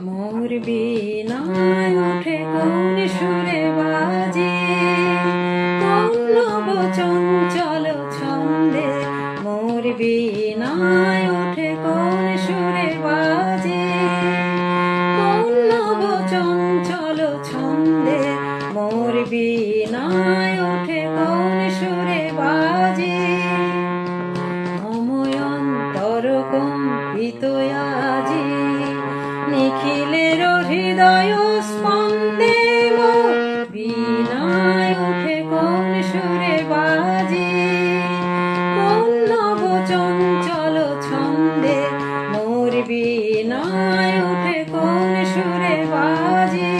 মোর বীণায় ওঠে কোন সুরে বাজে, কোন নব চঞ্চল ছন্দে। মোর বীণায় ওঠে কোন সুরে বাজে, কোন নব চঞ্চল ছন্দে। মোর বীণায় ওঠে কোন সুরে বাজে। অময় অন্তর কম্পিত আজি, নিখিলের হৃদয় স্পন্দে। মোর বীণায় ওঠে কোন সুরে বাজে, কোন নব চঞ্চল ছন্দে। মোর বীণায় ওঠে কোন সুরে বাজে।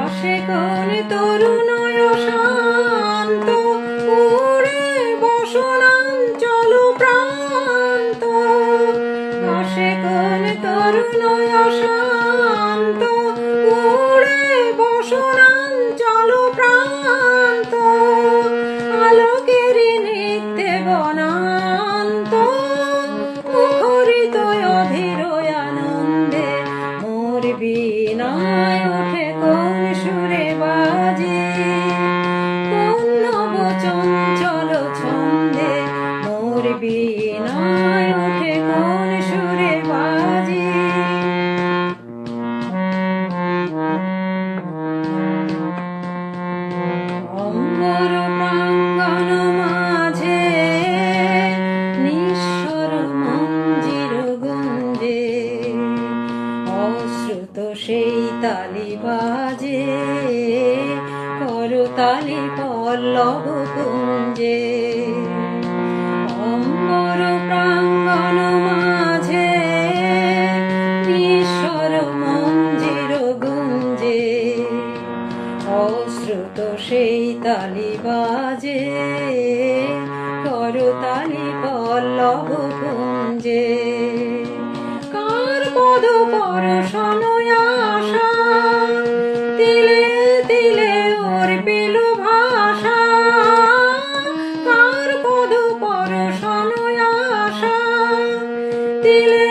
আসে কোন তরুণয় শান্ত, উড়ে বসনাঞ্চল প্রান্ত। আসে কোন তরুণয় শান্ত, উড়ে বসনাঞ্চল প্রান্ত। আলোকেরই নৃত্যে বনান্ত, মুখরিত অধীর আনন্দে। মোর বীণায় ওঠে কোন সুরে বাজে, কোন নব চঞ্চল ছন্দে। মোর বীণায় ওঠে কোন সুরে বাজে। অম্বর প্রাঙ্গণ মাঝে নিঃস্বর মঞ্জির গুঞ্জে, অশ্রুত সেই তালি বাজে, করতালি পল্লব কুঞ্জে। অম্বর প্রাঙ্গণ মাঝে নিঃস্বর মঞ্জির গুঞ্জে, অশ্রুত সেই তালি বাজে, করতালি পল্লব কুঞ্জে। কার পদ পরশন আশা, তিলে তিলে অর্পিল ভাষা। কার পদ পরশন আশা, তিলে